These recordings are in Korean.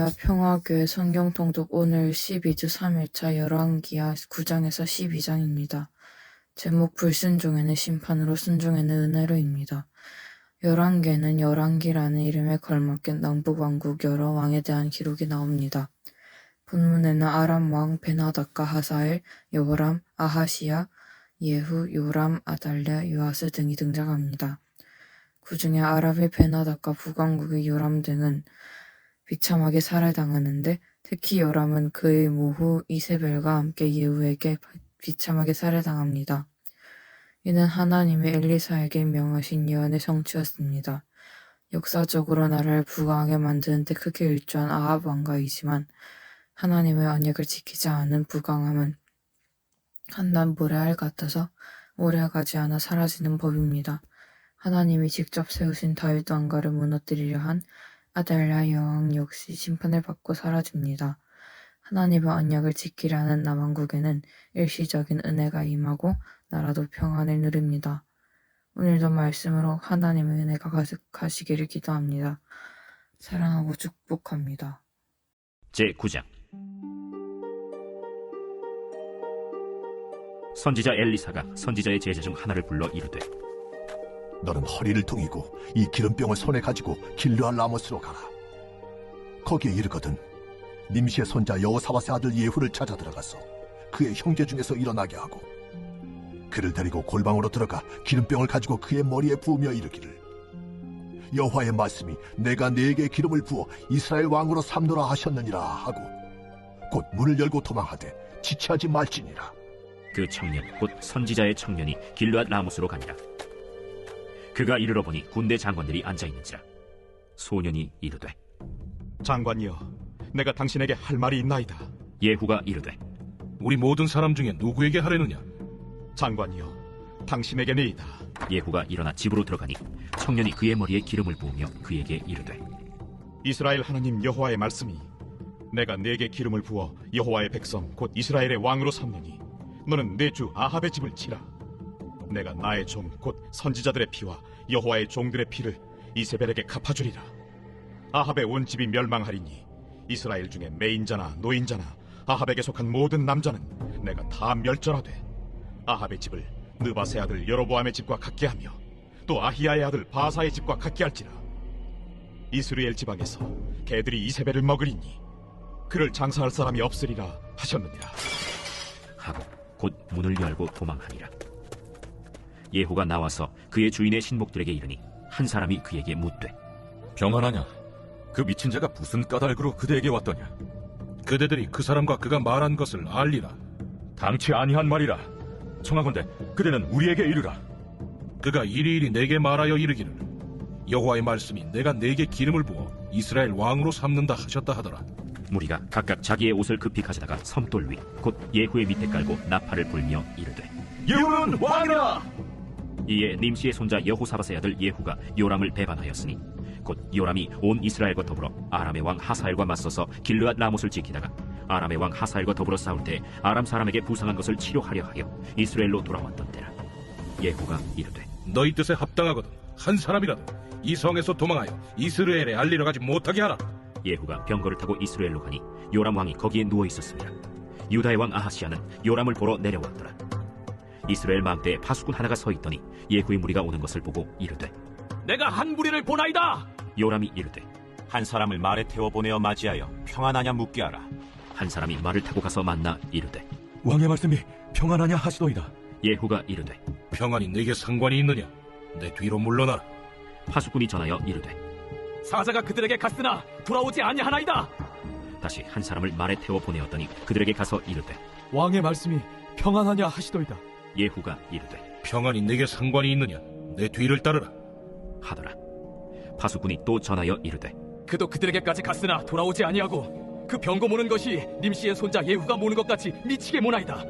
할렐루야 평화교회 성경통독 오늘 12주 3일차 열왕기하 9장에서 12장입니다. 제목 불순종에는 심판으로 순종에는 은혜로입니다. 열왕기에는 열왕기라는 이름에 걸맞게 남북왕국 여러 왕에 대한 기록이 나옵니다. 본문에는 아람 왕 베나닷과 하사엘, 여호람, 아하시야, 예후, 요람, 아달랴, 요아스 등이 등장합니다. 그 중에 아람의 베나닷과 북왕국의 요람 등은 비참하게 살해당하는데 특히 요람은 그의 모후 이세벨과 함께 예후에게 비참하게 살해당합니다. 이는 하나님의 엘리사에게 명하신 예언의 성취였습니다. 역사적으로 나라를 부강하게 만드는 데 크게 일조한 아합 왕가이지만 하나님의 언약을 지키지 않은 부강함은 한낱 모래알 같아서 오래가지 않아 사라지는 법입니다. 하나님이 직접 세우신 다윗 왕가를 무너뜨리려 한 아달랴 여왕 역시 심판을 받고 사라집니다. 하나님의 언약을 지키려는 남왕국에는 일시적인 은혜가 임하고 나라도 평안을 누립니다. 오늘도 말씀으로 하나님의 은혜가 가득하시기를 기도합니다. 사랑하고 축복합니다. 제9장 선지자 엘리사가 선지자의 제자 중 하나를 불러 이르되 너는 허리를 동이고 이 기름병을 손에 가지고 길르앗 라모스로 가라. 거기에 이르거든 님시의 손자 여호사밧의 아들 예후를 찾아 들어가서 그의 형제 중에서 일어나게 하고 그를 데리고 골방으로 들어가 기름병을 가지고 그의 머리에 부으며 이르기를 여호와의 말씀이 내가 네게 기름을 부어 이스라엘 왕으로 삼노라 하셨느니라 하고 곧 문을 열고 도망하되 지체하지 말지니라. 그 청년 곧 선지자의 청년이 길르앗 라모스로 가니라. 그가 이르러 보니 군대 장관들이 앉아있는지라. 소년이 이르되 장관이여, 내가 당신에게 할 말이 있나이다. 예후가 이르되 우리 모든 사람 중에 누구에게 하려느냐? 장관이여, 당신에게니이다. 예후가 일어나 집으로 들어가니 청년이 그의 머리에 기름을 부으며 그에게 이르되 이스라엘 하나님 여호와의 말씀이 내가 네게 기름을 부어 여호와의 백성 곧 이스라엘의 왕으로 삼느니 너는 내 주 아합의 집을 치라. 내가 나의 종 곧 선지자들의 피와 여호와의 종들의 피를 이세벨에게 갚아주리라. 아합의 온 집이 멸망하리니 이스라엘 중에 매인자나 노인자나 아합에게 속한 모든 남자는 내가 다 멸절하되 아합의 집을 느바세 아들 여로보암의 집과 같게 하며 또 아히야의 아들 바사의 집과 같게 할지라. 이스라엘 지방에서 개들이 이세벨을 먹으리니 그를 장사할 사람이 없으리라 하셨느니라 하고 곧 문을 열고 도망하니라. 예후가 나와서 그의 주인의 신복들에게 이르니 한 사람이 그에게 묻되 평안하냐? 그 미친 자가 무슨 까닭으로 그대에게 왔더냐? 그대들이 그 사람과 그가 말한 것을 알리라. 당치 아니한 말이라. 청하건대 그대는 우리에게 이르라. 그가 이리이리 내게 말하여 이르기를 여호와의 말씀이 내가 네게 기름을 부어 이스라엘 왕으로 삼는다 하셨다 하더라. 무리가 각각 자기의 옷을 급히 가져다가 섬돌 위 곧 예후의 밑에 깔고 나팔을 불며 이르되 예후는 왕이라. 이에 님시의 손자 여호사밧의 아들 예후가 요람을 배반하였으니 곧 요람이 온 이스라엘과 더불어 아람의 왕 하사엘과 맞서서 길르앗 라못을 지키다가 아람의 왕 하사엘과 더불어 싸울 때 아람 사람에게 부상한 것을 치료하려 하여 이스라엘로 돌아왔던 때라. 예후가 이르되 너희 뜻에 합당하거든 한 사람이라도 이 성에서 도망하여 이스라엘에 알리러 가지 못하게 하라. 예후가 병거를 타고 이스라엘로 가니 요람 왕이 거기에 누워 있었습니다. 유다의 왕 아하시야는 요람을 보러 내려왔더라. 이스라엘 망대에 파수꾼 하나가 서 있더니 예후의 무리가 오는 것을 보고 이르되 내가 한 무리를 보나이다. 요람이 이르되 한 사람을 말에 태워 보내어 맞이하여 평안하냐 묻게 하라. 한 사람이 말을 타고 가서 만나 이르되 왕의 말씀이 평안하냐 하시도이다. 예후가 이르되 평안이 내게 상관이 있느냐? 내 뒤로 물러나라. 파수꾼이 전하여 이르되 사자가 그들에게 갔으나 돌아오지 아니하나이다. 다시 한 사람을 말에 태워 보내었더니 그들에게 가서 이르되 왕의 말씀이 평안하냐 하시도이다. 예후가 이르되 평안이 내게 상관이 있느냐? 내 뒤를 따르라. 하더라. 파수꾼이 또 전하여 이르되 그도 그들에게까지 갔으나 돌아오지 아니하고 그 병거 모는 것이 님시의 손자 예후가 모는 것 같이 미치게 모나이다.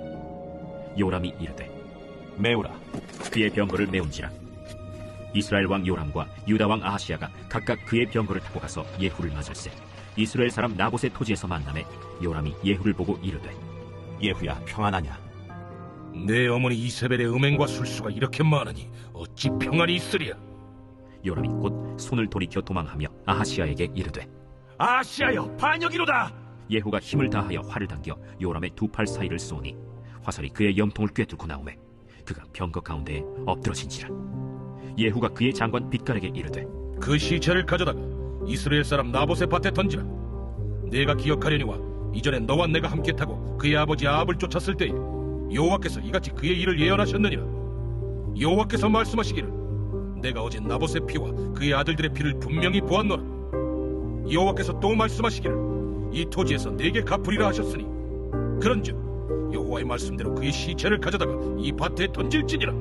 요람이 이르되 메우라. 그의 병거를 메운지라. 이스라엘 왕 요람과 유다 왕 아하시야가 각각 그의 병거를 타고 가서 예후를 맞을세 이스라엘 사람 나봇의 토지에서 만나매 요람이 예후를 보고 이르되 예후야, 평안하냐? 내 어머니 이세벨의 음행과 술수가 이렇게 많으니 어찌 평안이 있으랴? 요람이 곧 손을 돌이켜 도망하며 아하시야에게 이르되 아하시하여 반역이로다. 예후가 힘을 다하여 활을 당겨 요람의 두 팔 사이를 쏘니 화살이 그의 염통을 꿰뚫고 나오매 그가 병거 가운데에 엎드러진지라. 예후가 그의 장관 빛깔에게 이르되 그 시체를 가져다가 이스라엘 사람 나봇의 밭에 던지라. 내가 기억하려니와 이전에 너와 내가 함께 타고 그의 아버지 아합을 쫓았을 때에 여호와께서 이같이 그의 일을 예언하셨느니라. 여호와께서 말씀하시기를 내가 어제 나봇의 피와 그의 아들들의 피를 분명히 보았노라. 여호와께서 또 말씀하시기를 이 토지에서 내게 갚으리라 하셨으니 그런즉 여호와의 말씀대로 그의 시체를 가져다가 이 밭에 던질지니라.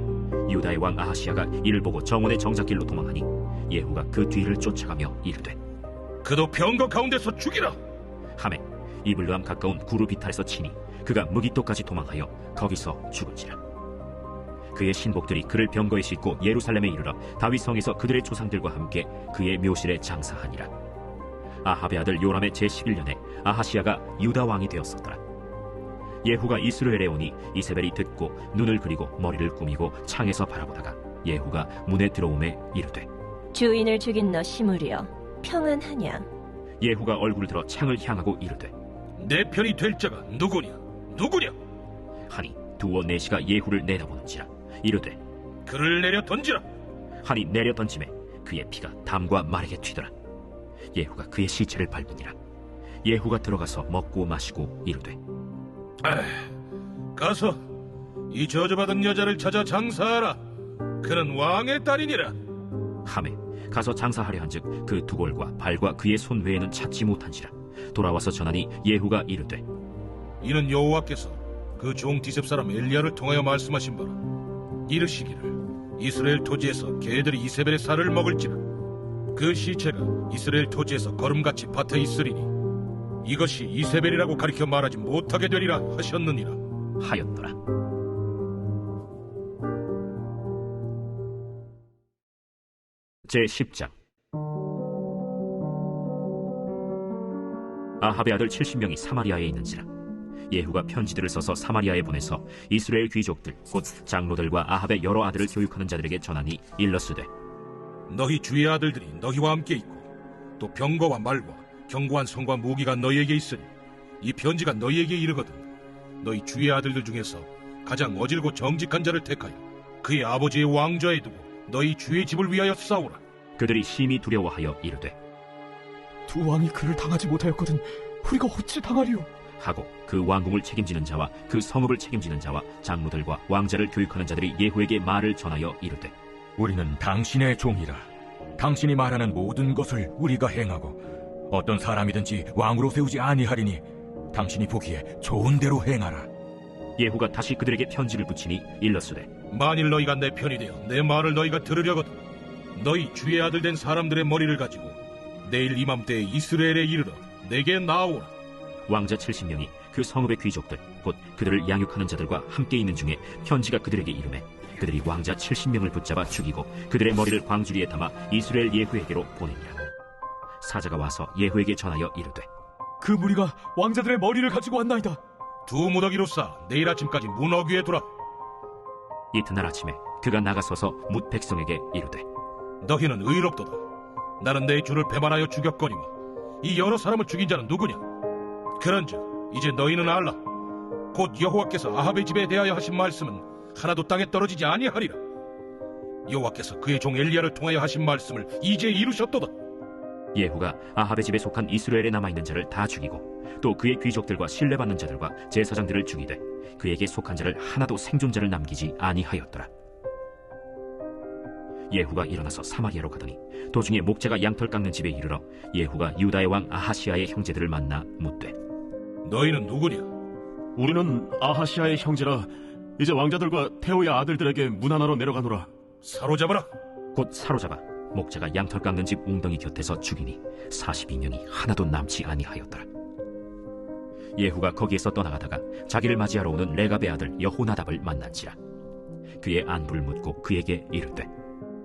유다의 왕 아하시야가 이를 보고 정원의 정작길로 도망하니 예후가 그 뒤를 쫓아가며 이르되 그도 병거 가운데서 죽이라. 하매 이블루함 가까운 구루 비탈에서 치니 그가 무기토까지 도망하여 거기서 죽은지라. 그의 신복들이 그를 병거에 싣고 예루살렘에 이르러 다윗 성에서 그들의 조상들과 함께 그의 묘실에 장사하니라. 아합의 아들 요람의 제11년에 아하시야가 유다 왕이 되었었더라. 예후가 이스라엘에 오니 이세벨이 듣고 눈을 그리고 머리를 꾸미고 창에서 바라보다가 예후가 문에 들어오매 이르되 주인을 죽인 너 시므리여 평안하냐? 예후가 얼굴을 들어 창을 향하고 이르되 내 편이 될 자가 누구냐? 누구냐? 하니 두어 내시가 예후를 내려보는지라. 이르되 그를 내려 던지라. 하니 내려 던짐에 그의 피가 담과 말에게 튀더라. 예후가 그의 시체를 밟으니라. 예후가 들어가서 먹고 마시고 이르되 가서 이 저주받은 여자를 찾아 장사하라. 그는 왕의 딸이니라. 하매 가서 장사하려 한즉 그 두골과 발과 그의 손 외에는 찾지 못한지라. 돌아와서 전하니 예후가 이르되 이는 여호와께서 그 종 디셉 사람 엘리야를 통하여 말씀하신 바라. 이르시기를 이스라엘 토지에서 개들이 이세벨의 살을 먹을지라. 그 시체가 이스라엘 토지에서 거름같이 밭에 있으리니 이것이 이세벨이라고 가리켜 말하지 못하게 되리라 하셨느니라 하였더라. 제10장. 아합의 아들 70명이 사마리아에 있는지라. 예후가 편지들을 써서 사마리아에 보내서 이스라엘 귀족들 곧 장로들과 아합의 여러 아들을 교육하는 자들에게 전하니 일러스되 너희 주의 아들들이 너희와 함께 있고 또 병거와 말과 견고한 성과 무기가 너희에게 있으니 이 편지가 너희에게 이르거든 너희 주의 아들들 중에서 가장 어질고 정직한 자를 택하여 그의 아버지의 왕좌에 두고 너희 주의 집을 위하여 싸우라. 그들이 심히 두려워하여 이르되 두 왕이 그를 당하지 못하였거든 우리가 어찌 당하리요? 하고 그 왕궁을 책임지는 자와 그 성읍을 책임지는 자와 장로들과 왕자를 교육하는 자들이 예후에게 말을 전하여 이르되 우리는 당신의 종이라. 당신이 말하는 모든 것을 우리가 행하고 어떤 사람이든지 왕으로 세우지 아니하리니 당신이 보기에 좋은 대로 행하라. 예후가 다시 그들에게 편지를 붙이니 일러스되 만일 너희가 내 편이 되어 내 말을 너희가 들으려거든 너희 주의 아들 된 사람들의 머리를 가지고 내일 이맘때에 이스라엘에 이르러 내게 나아오라. 왕자 70명이 그 성읍의 귀족들 곧 그들을 양육하는 자들과 함께 있는 중에 편지가 그들에게 이르매 그들이 왕자 70명을 붙잡아 죽이고 그들의 머리를 광주리에 담아 이스라엘 예후에게로 보내니라. 사자가 와서 예후에게 전하여 이르되 그 무리가 왕자들의 머리를 가지고 왔나이다. 두 무더기로 쌓아 내일 아침까지 문 어귀에 두라. 이튿날 아침에 그가 나가서서 뭇 백성에게 이르되 너희는 의롭도다. 나는 내 주를 배반하여 죽였거니와 이 여러 사람을 죽인 자는 누구냐? 그런즉 이제 너희는 알라. 곧 여호와께서 아합의 집에 대하여 하신 말씀은 하나도 땅에 떨어지지 아니하리라. 여호와께서 그의 종 엘리야를 통하여 하신 말씀을 이제 이루셨도다. 예후가 아합의 집에 속한 이스라엘에 남아있는 자를 다 죽이고 또 그의 귀족들과 신뢰받는 자들과 제사장들을 죽이되 그에게 속한 자를 하나도 생존자를 남기지 아니하였더라. 예후가 일어나서 사마리아로 가더니 도중에 목자가 양털 깎는 집에 이르러 예후가 유다의 왕 아하시아의 형제들을 만나 묻되 너희는 누구냐? 우리는 아하시아의 형제라. 이제 왕자들과 태호의 아들들에게 문 하나로 내려가노라. 사로잡아라. 곧 사로잡아 목자가 양털 깎는 집 웅덩이 곁에서 죽이니 42명이 하나도 남지 아니하였더라. 예후가 거기에서 떠나가다가 자기를 맞이하러 오는 레갑의 아들 여호나답을 만난지라. 그의 안부를 묻고 그에게 이르되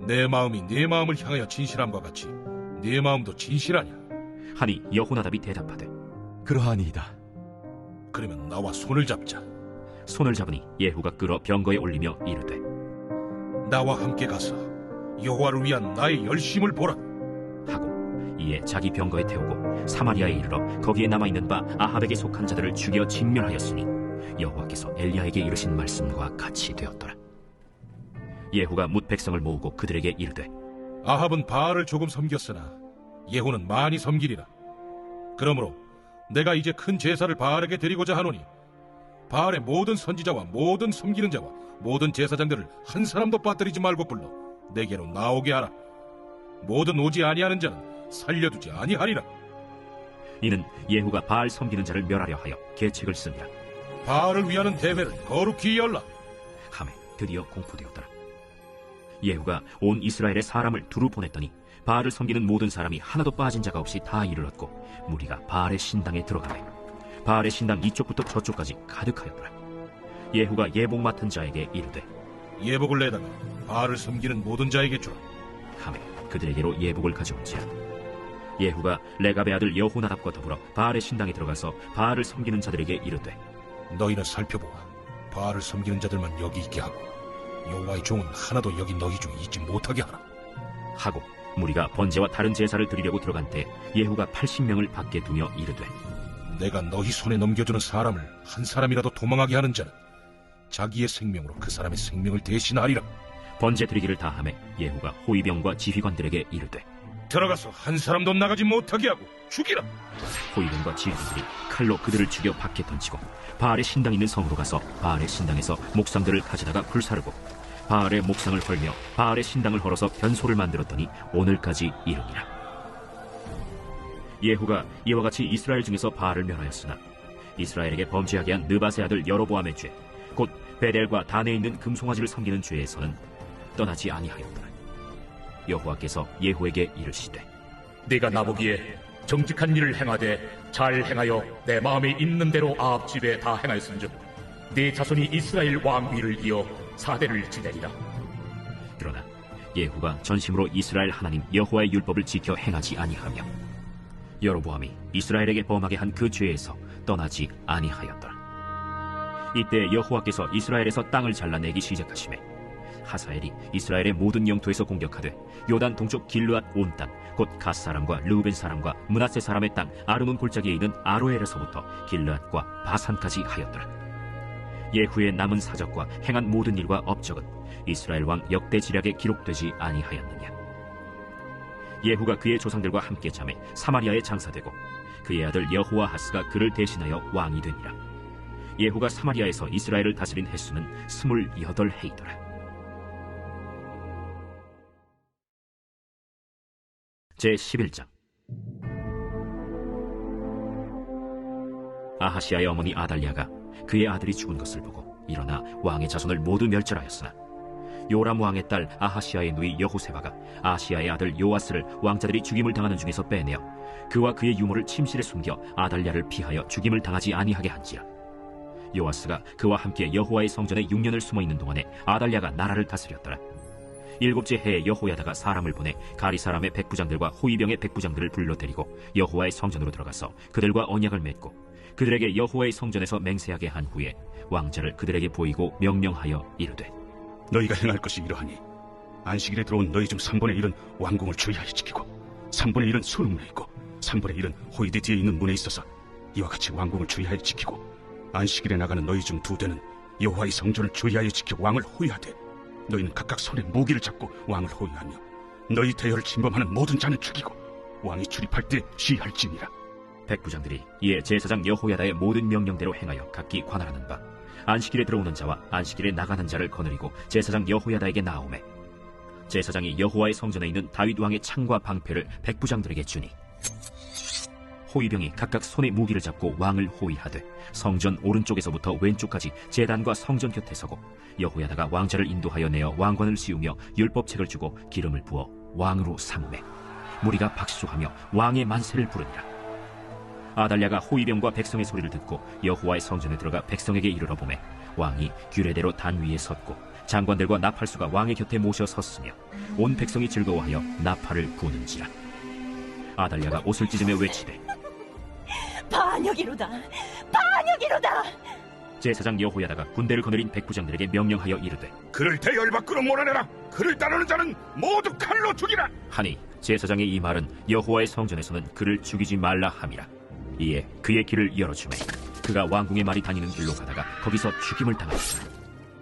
내 마음이 네 마음을 향하여 진실함과 같이 네 마음도 진실하냐? 하니 여호나답이 대답하되 그러하니이다. 그러면 나와 손을 잡자. 손을 잡으니 예후가 끌어 병거에 올리며 이르되 나와 함께 가서 여호와를 위한 나의 열심을 보라. 하고 이에 자기 병거에 태우고 사마리아에 이르러 거기에 남아있는 바 아합에게 속한 자들을 죽여 진멸하였으니 여호와께서 엘리야에게 이르신 말씀과 같이 되었더라. 예후가 뭇 백성을 모으고 그들에게 이르되 아합은 바알을 조금 섬겼으나 예후는 많이 섬기리라. 그러므로 내가 이제 큰 제사를 바알에게 드리고자 하노니 바알의 모든 선지자와 모든 섬기는 자와 모든 제사장들을 한 사람도 빠뜨리지 말고 불러 내게로 나오게 하라. 모든 오지 아니하는 자는 살려두지 아니하리라. 이는 예후가 바알 섬기는 자를 멸하려 하여 계책을 쓰니라. 바알을 위하는 대회를 거룩히 열라. 하매 드디어 공포되었더라. 예후가 온 이스라엘의 사람을 두루 보냈더니 바알을 섬기는 모든 사람이 하나도 빠진 자가 없이 다 이르렀고 무리가 바알의 신당에 들어가매 바알의 신당 이쪽부터 저쪽까지 가득하였더라. 예후가 예복 맡은 자에게 이르되 예복을 내다가 바알을 섬기는 모든 자에게 주라. 하매 그들에게로 예복을 가져온지라. 예후가 레갑의 아들 여호나답과 더불어 바알의 신당에 들어가서 바알을 섬기는 자들에게 이르되 너희는 살펴보아 바알을 섬기는 자들만 여기 있게 하고 여호와의 종은 하나도 여기 너희 중에 있지 못하게 하라. 하고 무리가 번제와 다른 제사를 드리려고 들어간 때 예후가 80명을 밖에 두며 이르되 내가 너희 손에 넘겨주는 사람을 한 사람이라도 도망하게 하는 자는 자기의 생명으로 그 사람의 생명을 대신하리라. 번제 드리기를 다하매 예후가 호위병과 지휘관들에게 이르되 들어가서 한 사람도 나가지 못하게 하고 죽이라. 호위병과 지휘관들이 칼로 그들을 죽여 밖에 던지고 바알의 신당 있는 성으로 가서 바알의 신당에서 목상들을 가져다가 불사르고 바알의 목상을 헐며 바알의 신당을 헐어서 변소를 만들었더니 오늘까지 이르니라. 예후가 이와 같이 이스라엘 중에서 바알을 멸하였으나 이스라엘에게 범죄하게 한 느밧의 아들 여로보암의 죄 곧 베델과 단에 있는 금송아지를 섬기는 죄에서는 떠나지 아니하였더라. 여호와께서 예후에게 이르시되 네가 나보기에 정직한 일을 행하되 잘 행하여 내 마음에 있는 대로 아합 집에 다 행하였은즉 네 자손이 이스라엘 왕위를 이어 사대를 지내리라. 그러나 예후가 전심으로 이스라엘 하나님 여호와의 율법을 지켜 행하지 아니하며 여로보암이 이스라엘에게 범하게 한 그 죄에서 떠나지 아니하였더라. 이때 여호와께서 이스라엘에서 땅을 잘라내기 시작하시매 하사엘이 이스라엘의 모든 영토에서 공격하되 요단 동쪽 길르앗 온 땅 곧 갓 사람과 르우벤 사람과 므낫세 사람의 땅 아르논 골짜기에 있는 아로엘에서부터 길르앗과 바산까지 하였더라. 예후의 남은 사적과 행한 모든 일과 업적은 이스라엘 왕 역대 지략에 기록되지 아니하였느냐. 예후가 그의 조상들과 함께 잠에 사마리아에 장사되고 그의 아들 여호아하스가 그를 대신하여 왕이 되니라. 예후가 사마리아에서 이스라엘을 다스린 횟수는 28해이더라. 제11장. 아하시아의 어머니 아달랴가 그의 아들이 죽은 것을 보고 일어나 왕의 자손을 모두 멸절하였으나 요람 왕의 딸 아하시아의 누이 여호세바가 아시아의 아들 요아스를 왕자들이 죽임을 당하는 중에서 빼내어 그와 그의 유모를 침실에 숨겨 아달랴를 피하여 죽임을 당하지 아니하게 한지라. 요아스가 그와 함께 여호와의 성전에 6년을 숨어있는 동안에 아달랴가 나라를 다스렸더라. 7째 해에 여호야다가 사람을 보내 가리 사람의 백부장들과 호위병의 백부장들을 불러 데리고 여호와의 성전으로 들어가서 그들과 언약을 맺고 그들에게 여호와의 성전에서 맹세하게 한 후에 왕자를 그들에게 보이고 명령하여 이르되 너희가 행할 것이 이러하니 안식일에 들어온 너희 중 3분의 1은 왕궁을 주의하여 지키고 3분의 1은 수릉내에 있고 3분의 1은 호위대 뒤에 있는 문에 있어서 이와 같이 왕궁을 주의하여 지키고 안식일에 나가는 너희 중 2대는 여호와의 성전을 주의하여 지켜 왕을 호위하되 너희는 각각 손에 무기를 잡고 왕을 호위하며 너희 대열을 침범하는 모든 자는 죽이고 왕이 출입할 때 시할지니라. 백부장들이 이에 제사장 여호야다의 모든 명령대로 행하여 각기 관할하는 바 안식일에 들어오는 자와 안식일에 나가는 자를 거느리고 제사장 여호야다에게 나오매 제사장이 여호와의 성전에 있는 다윗 왕의 창과 방패를 백부장들에게 주니 호위병이 각각 손에 무기를 잡고 왕을 호위하되 성전 오른쪽에서부터 왼쪽까지 제단과 성전 곁에 서고 여호야다가 왕자를 인도하여 내어 왕관을 씌우며 율법책을 주고 기름을 부어 왕으로 삼매 무리가 박수하며 왕의 만세를 부르니라. 아달랴가 호위병과 백성의 소리를 듣고 여호와의 성전에 들어가 백성에게 이르러 보매 왕이 규례대로 단 위에 섰고 장관들과 나팔수가 왕의 곁에 모셔 섰으며 온 백성이 즐거워하여 나팔을 부는지라. 아달랴가 옷을 찢으며 외치되 반역이로다! 반역이로다! 제사장 여호야다가 군대를 거느린 백부장들에게 명령하여 이르되 그를 대열 밖으로 몰아내라. 그를 따르는 자는 모두 칼로 죽이라. 하니 제사장의 이 말은 여호와의 성전에서는 그를 죽이지 말라 함이라. 이에 그의 길을 열어주매 그가 왕궁의 말이 다니는 길로 가다가 거기서 죽임을 당하였으나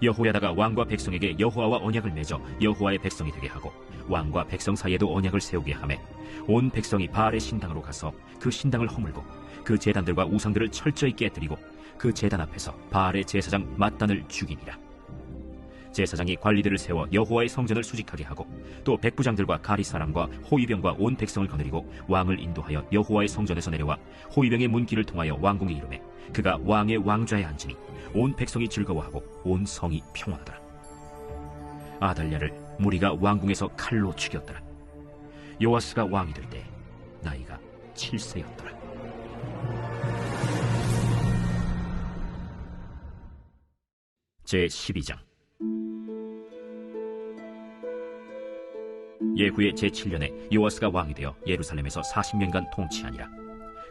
여호야다가 왕과 백성에게 여호와와 언약을 맺어 여호와의 백성이 되게 하고 왕과 백성 사이에도 언약을 세우게 하매 온 백성이 바알의 신당으로 가서 그 신당을 허물고 그 제단들과 우상들을 철저히 깨뜨리고 그 제단 앞에서 바알의 제사장 맏단을 죽이니라. 제사장이 관리들을 세워 여호와의 성전을 수직하게 하고 또 백부장들과 가리사람과 호위병과 온 백성을 거느리고 왕을 인도하여 여호와의 성전에서 내려와 호위병의 문길을 통하여 왕궁에 이르매 그가 왕의 왕좌에 앉으니 온 백성이 즐거워하고 온 성이 평안하더라. 아달랴를 무리가 왕궁에서 칼로 죽였더라. 요아스가 왕이 될 때 나이가 7세였더라. 제12장. 예후의 제7년에 요아스가 왕이 되어 예루살렘에서 40년간 통치하니라.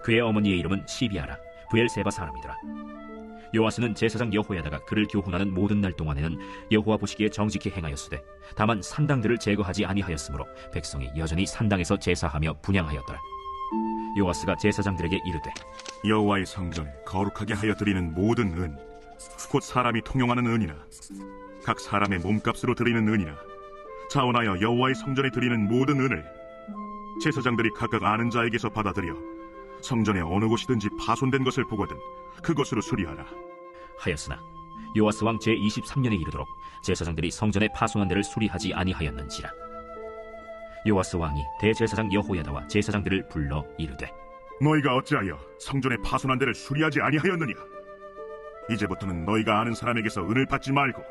그의 어머니의 이름은 시비아라 브엘세바 사람이더라. 요아스는 제사장 여호야다가 그를 교훈하는 모든 날 동안에는 여호와 보시기에 정직히 행하였으되 다만 산당들을 제거하지 아니하였으므로 백성이 여전히 산당에서 제사하며 분향하였더라. 요아스가 제사장들에게 이르되 여호와의 성전을 거룩하게 하여 드리는 모든 은, 곧 사람이 통용하는 은이나 각 사람의 몸값으로 드리는 은이나 자원하여 여호와의 성전에 드리는 모든 은을 제사장들이 각각 아는 자에게서 받아들여 성전의 어느 곳이든지 파손된 것을 보거든 그것으로 수리하라 하였으나 요아스 왕 제23년에 이르도록 제사장들이 성전의 파손한 데를 수리하지 아니하였는지라. 요아스 왕이 대제사장 여호야다와 제사장들을 불러 이르되 너희가 어찌하여 성전의 파손한 데를 수리하지 아니하였느냐? 이제부터는 너희가 아는 사람에게서 은을 받지 말고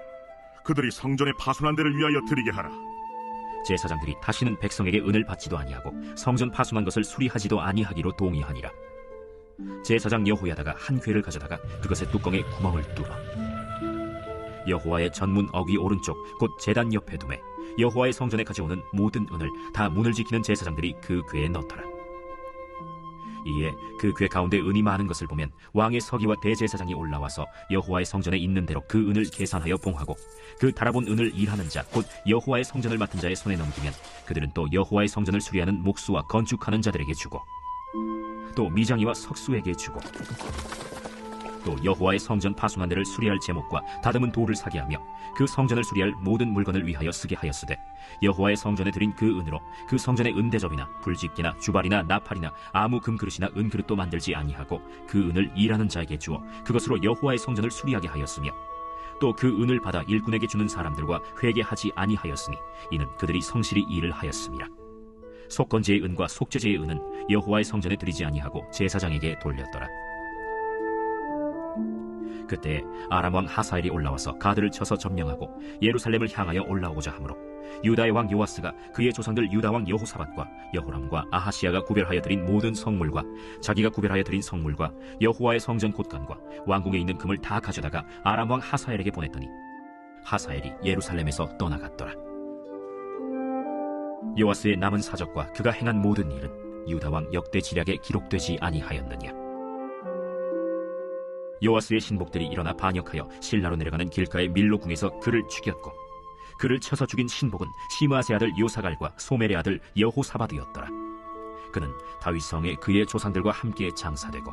그들이 성전의 파손한 데를 위하여 드리게 하라. 제사장들이 다시는 백성에게 은을 받지도 아니하고 성전 파손한 것을 수리하지도 아니하기로 동의하니라. 제사장 여호야다가 한 궤를 가져다가 그것의 뚜껑에 구멍을 뚫어 여호와의 전문 어귀 오른쪽 곧 제단 옆에 두매 여호와의 성전에 가져오는 모든 은을 다 문을 지키는 제사장들이 그 궤에 넣더라. 이에 그 궤 가운데 은이 많은 것을 보면 왕의 서기와 대제사장이 올라와서 여호와의 성전에 있는 대로 그 은을 계산하여 봉하고 그 달아본 은을 일하는 자 곧 여호와의 성전을 맡은 자의 손에 넘기면 그들은 또 여호와의 성전을 수리하는 목수와 건축하는 자들에게 주고 또 미장이와 석수에게 주고 또 여호와의 성전 파손한 데를 수리할 제목과 다듬은 돌을 사게 하며 그 성전을 수리할 모든 물건을 위하여 쓰게 하였으되 여호와의 성전에 드린 그 은으로 그 성전의 은대접이나 불집게나 주발이나 나팔이나 아무 금그릇이나 은그릇도 만들지 아니하고 그 은을 일하는 자에게 주어 그것으로 여호와의 성전을 수리하게 하였으며 또 그 은을 받아 일꾼에게 주는 사람들과 회개하지 아니하였으니 이는 그들이 성실히 일을 하였음이라. 속건제의 은과 속죄제의 은은 여호와의 성전에 드리지 아니하고 제사장에게 돌렸더라. 그때 아람 왕 하사엘이 올라와서 가드를 쳐서 점령하고 예루살렘을 향하여 올라오고자 하므로 유다의 왕 요아스가 그의 조상들 유다 왕 여호사밧과 여호람과 아하시야가 구별하여 드린 모든 성물과 자기가 구별하여 드린 성물과 여호와의 성전 곳간과 왕궁에 있는 금을 다 가져다가 아람 왕 하사엘에게 보냈더니 하사엘이 예루살렘에서 떠나갔더라. 요아스의 남은 사적과 그가 행한 모든 일은 유다 왕 역대 지략에 기록되지 아니하였느냐. 요아스의 신복들이 일어나 반역하여 실라로 내려가는 길가의 밀로궁에서 그를 죽였고 그를 쳐서 죽인 신복은 시므아스의 아들 요사갈과 소멜의 아들 여호사밧이었더라. 그는 다윗 성에 그의 조상들과 함께 장사되고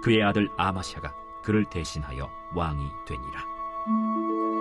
그의 아들 아마시아가 그를 대신하여 왕이 되니라.